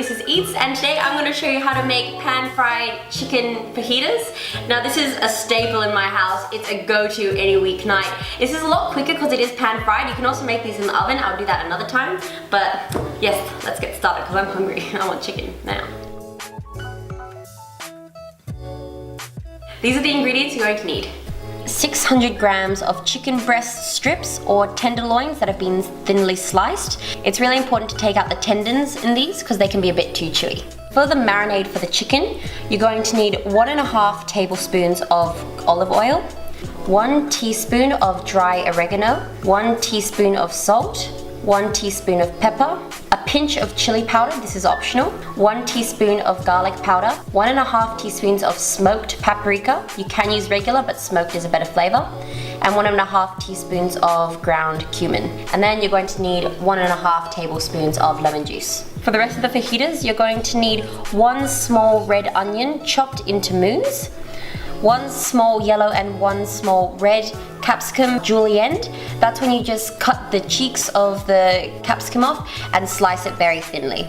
Elise's Eats, and today I'm going to show you how to make pan-fried chicken fajitas. Now this is a staple in my house. It's a go-to any weeknight. This is a lot quicker because it is pan-fried. You can also make these in the oven. I'll do that another time. But yes, let's get started because I'm hungry. I want chicken now. These are the ingredients you're going to need. 600 grams of chicken breast strips or tenderloins that have been thinly sliced. It's really important to take out the tendons in these because they can be a bit too chewy. For the marinade for the chicken, you're going to need 1.5 tablespoons of olive oil, 1 teaspoon of dry oregano, 1 teaspoon of salt, 1 teaspoon of pepper, a pinch of chili powder, this is optional, 1 teaspoon of garlic powder, 1.5 teaspoons of smoked paprika, you can use regular but smoked is a better flavor, and 1.5 teaspoons of ground cumin. And then you're going to need 1.5 tablespoons of lemon juice. For the rest of the fajitas, you're going to need 1 small red onion chopped into moons, 1 small yellow and 1 small red capsicum julienne. That's when you just cut the cheeks of the capsicum off and slice it very thinly.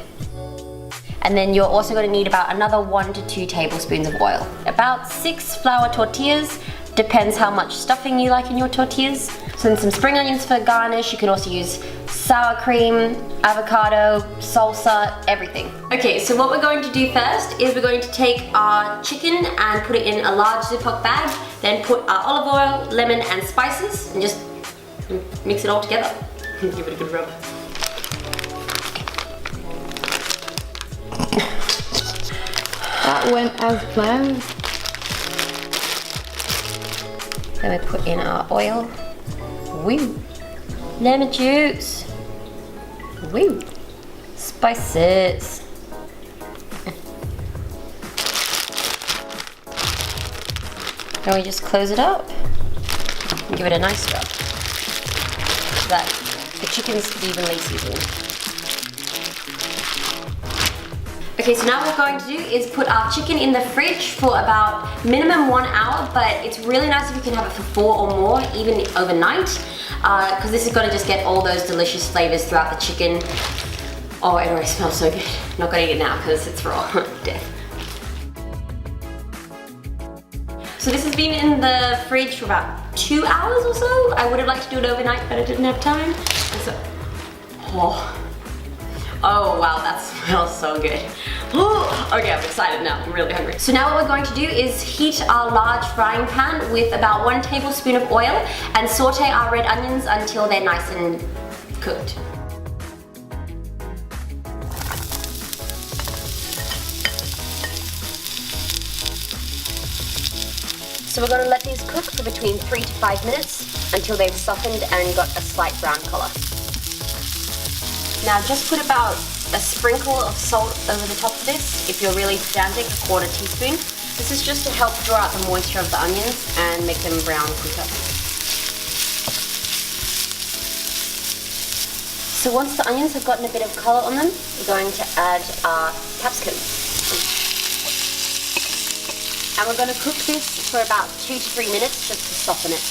And then you're also going to need about another 1 to 2 tablespoons of oil. About 6 flour tortillas, depends how much stuffing you like in your tortillas. So then some spring onions for garnish. You can also use sour cream, avocado, salsa, everything. Okay, so what we're going to do first is we're going to take our chicken and put it in a large Ziploc bag, then put our olive oil, lemon and spices and just mix it all together. Give it a good rub. That went as planned. Then we put in our oil. Woo! Lemon juice. Woo! Spices. Then we just close it up and give it a nice rub so that the chicken's evenly seasoned. Okay, so now what we're going to do is put our chicken in the fridge for about minimum 1 hour, but it's really nice if you can have it for 4 or more, even overnight, because this is going to just get all those delicious flavors throughout the chicken. Oh, it already smells so good. I'm not going to eat it now because it's raw. Death. So this has been in the fridge for about 2 hours or so. I would have liked to do it overnight, but I didn't have time. So, oh wow, that smells so good. Okay, I'm excited now, I'm really hungry. So now what we're going to do is heat our large frying pan with about 1 tablespoon of oil and saute our red onions until they're nice and cooked. So we're going to let these cook for between 3 to 5 minutes until they've softened and got a slight brown color. Now just put about a sprinkle of salt over the top of this. If you're really pedantic, 1/4 teaspoon. This is just to help draw out the moisture of the onions and make them brown quicker. So once the onions have gotten a bit of color on them, we're going to add our capsicum. And we're going to cook this for about 2 to 3 minutes just to soften it.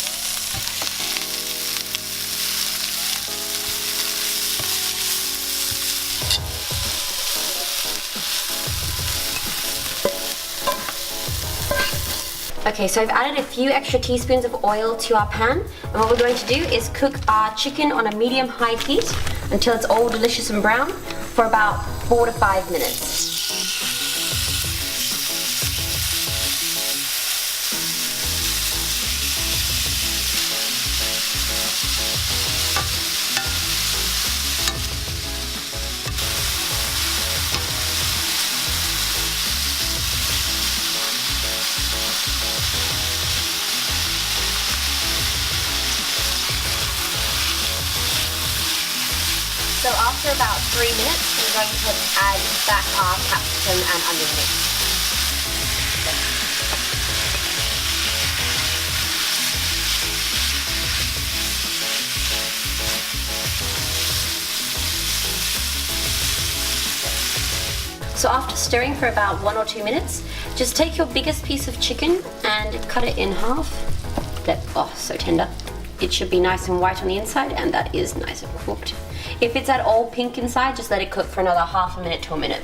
Okay, so I've added a few extra teaspoons of oil to our pan, and what we're going to do is cook our chicken on a medium-high heat until it's all delicious and brown for about 4 to 5 minutes. So after about 3 minutes, we're going to add back our capsicum and onion mix. So after stirring for about 1 or 2 minutes, just take your biggest piece of chicken and cut it in half. Oh, so tender. It should be nice and white on the inside, and that is nice and cooked. If it's at all pink inside, just let it cook for another half a minute to a minute.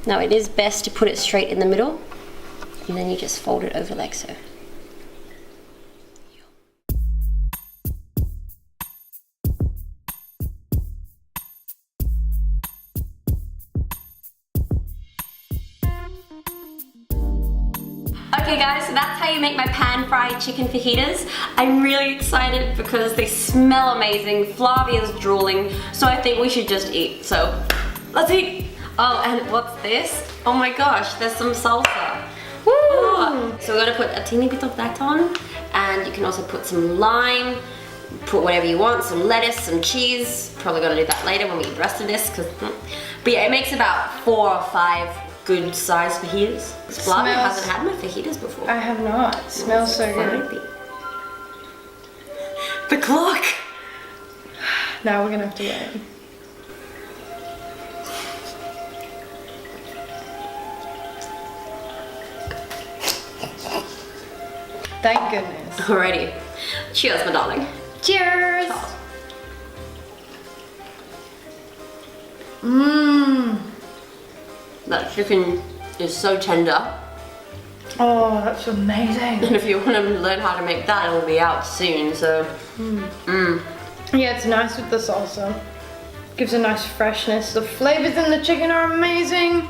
Now it is best to put it straight in the middle, and then you just fold it over like so. Okay guys, so that's how you make my pan-fried chicken fajitas. I'm really excited because they smell amazing. Flavia's drooling, so I think we should just eat. So, let's eat. Oh, and what's this? Oh my gosh, there's some salsa. Woo! Oh. So we're gonna put a teeny bit of that on, and you can also put some lime, put whatever you want, some lettuce, some cheese. Probably gonna do that later when we eat the rest of this, but yeah, it makes about 4 or 5 good sized fajitas. Flavia hasn't had my fajitas before. I have not. It smells so good. The clock! Now we're gonna have to wait. Thank goodness. Alrighty. Cheers, my darling. Cheers! Mmm. That chicken is so tender. Oh, that's amazing. And if you want to learn how to make that, it'll be out soon, so. Yeah, it's nice with the salsa. Gives a nice freshness. The flavors in the chicken are amazing.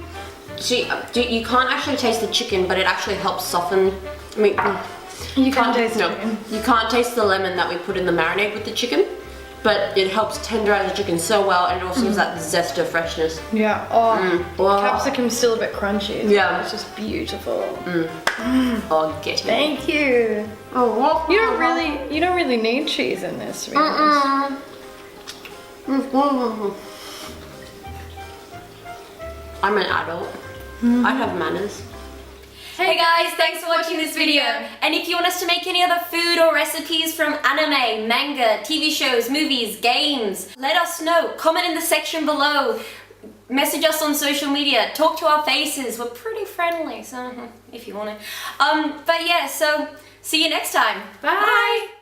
See, you can't actually taste the chicken, but it actually helps soften. I mean, you can't taste the chicken. You can't taste the lemon that we put in the marinade with the chicken, but it helps tenderize the chicken so well, and it also gives that zest of freshness. Yeah. Oh, capsicum's still a bit crunchy. Yeah. It's just beautiful. Oh, get it. Thank you. Oh, You don't really need cheese in this, to be honest. I'm an adult. I have manners. Hey guys, thanks for watching this video. And if you want us to make any other food or recipes from anime, manga, TV shows, movies, games, let us know. Comment in the section below. Message us on social media. Talk to our faces. We're pretty friendly, so if you want to. But yeah, so see you next time. Bye.